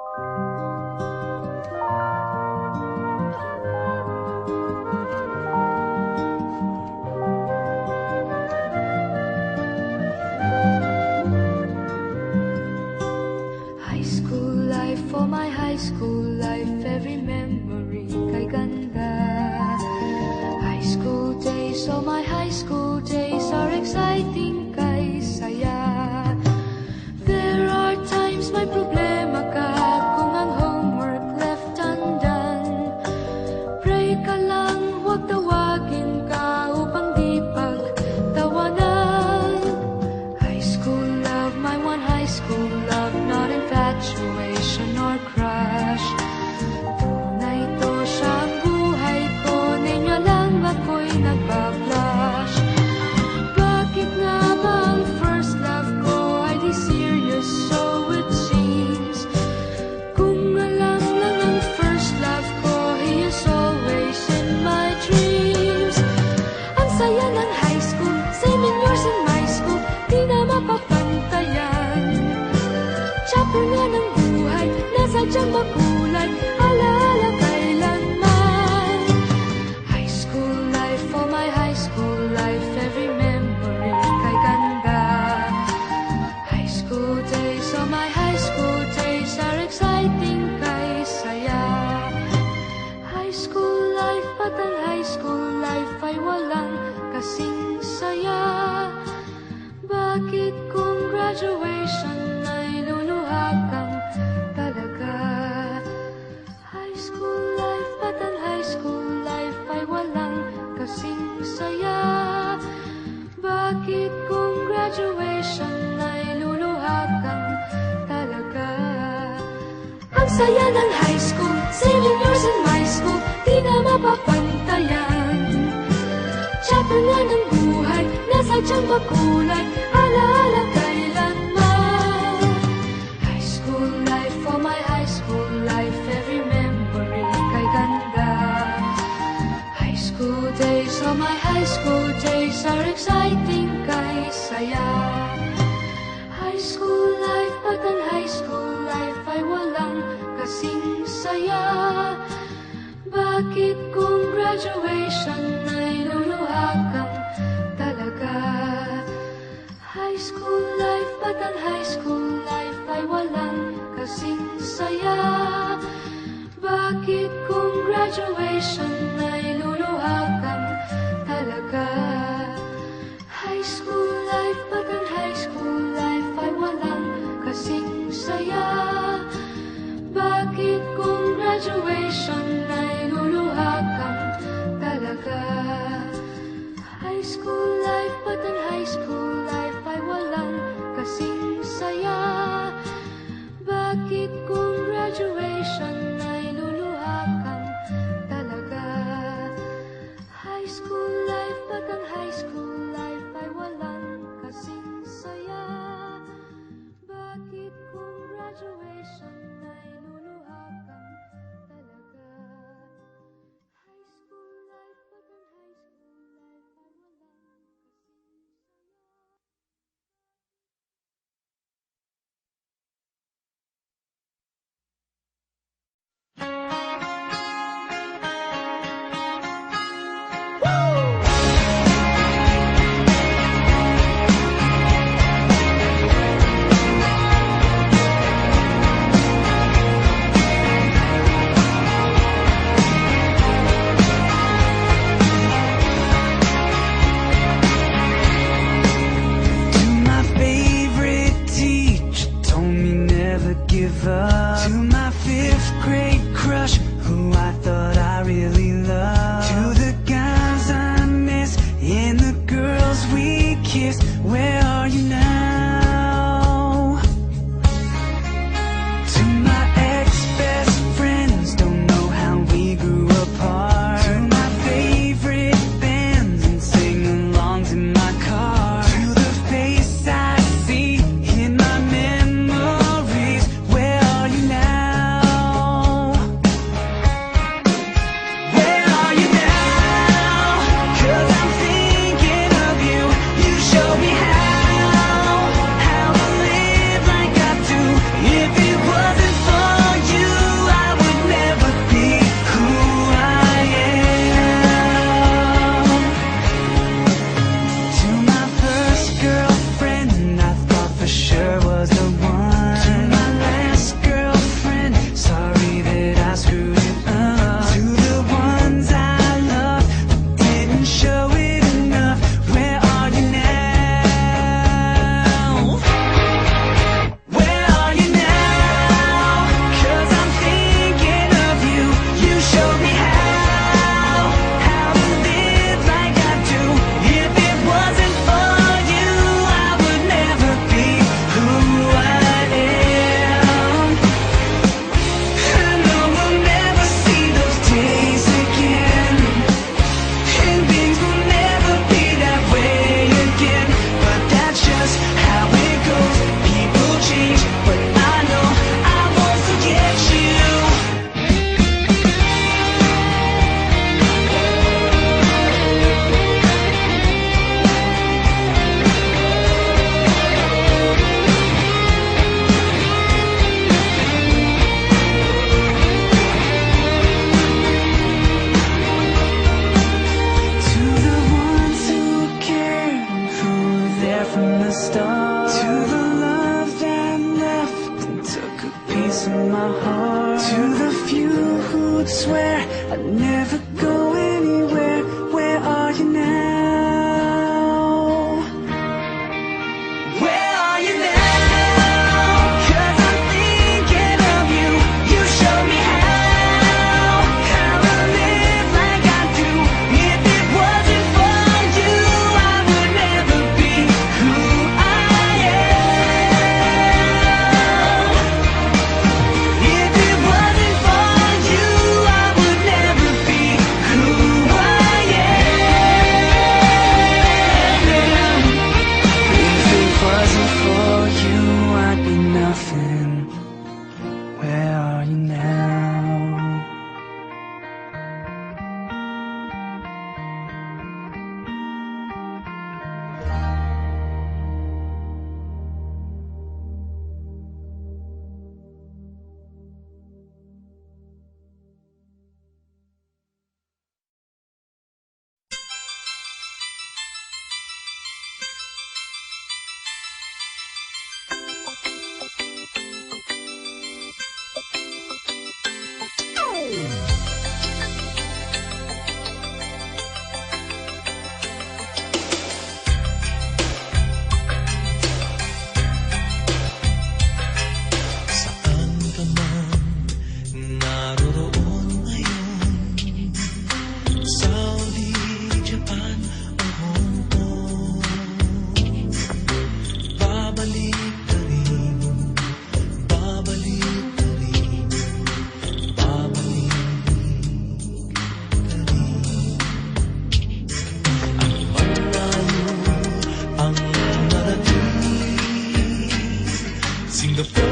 High school life, for my high school life, every memory kay ganda. High school days, oh my high school days are exciting kay saya. There are times may problema ka kung ang homework left undone. Pray ka lang, huwag tawagin ka upang di pagtawanan. High school love, my one high school love, not infatuation or crush. Tunay to siya ang buhay ko, niya lang ako'y nagbablush. Bakit nga ba ang first love ko ay di serious, so it seems? Kung alam lang ang first love ko, he is always in my dreams. Ang saya ng high school, 7 years in my school, di na mapapantayan. Chapter nga ng buhay, nasadyang makulay, alaala kailanman. High school life, for my high school life, every memory kay ganda. High school days, oh my high school days are exciting kay saya. High school life, at ang high school life ay walang kasing saya. Bakit kung graduation ay luluha kang talaga? High school life, at ang high school life ay walang kasing saya. Bakit kung graduation ay luluha kang talaga? Ang saya ng high school, 7 years in my school, di na mapapantayan. Chapter nga ng buhay, nasadyang makulay, alaala kailanman. High school life, for my high school life, every memory kay ganda. High school days, oh my high school days are exciting kay saya. High school life, at ang high school life ay walang kasing saya. Bakit kung graduation ay luluha kang talaga? High school life, at ang high school life ay walang kasing saya. Bakit kung graduation ay luluha kang talaga? High school life, at ang high school life ay walang kasing saya. Bakit kung graduation ay luluha kang talaga? High school life, at ang high school life ay walang kasing saya. Bakit kung graduation ay luluha kang talaga? High school life, at ang high school life ay walang kasing saya. Bakit kung graduation ay luluha kang talaga? High school life, at ang high school life ay walang give up. To my 5th grade crush, who I thought I really loved. To the guys I miss and the girls we kissed, where are you now? To my ex-best friends, don't know how we grew apart. To my favorite bands and sing-alongs in my car. To the face I see in my memories, where are you now? Where are you now? 'Cause I'm thinking of you. You showed me how the start. To the love that left and took a piece of my heart. To the few who'd swear I'd never go anywhere. Where are you now? Where are you now? 'Cause I'm thinking of you. You show me how to live like I do. If it wasn't for you, I would never be who I am. If it wasn't for you, I would never be who I am. If it wasn't for you, I'd be nothing. Where are you now? Saan ka man naroroon ngayon, Saudi, Japan o Hong Kong, babalik ka rin, babalik ka rin, babalik ka rin. Ang malayo ang narating, Singapore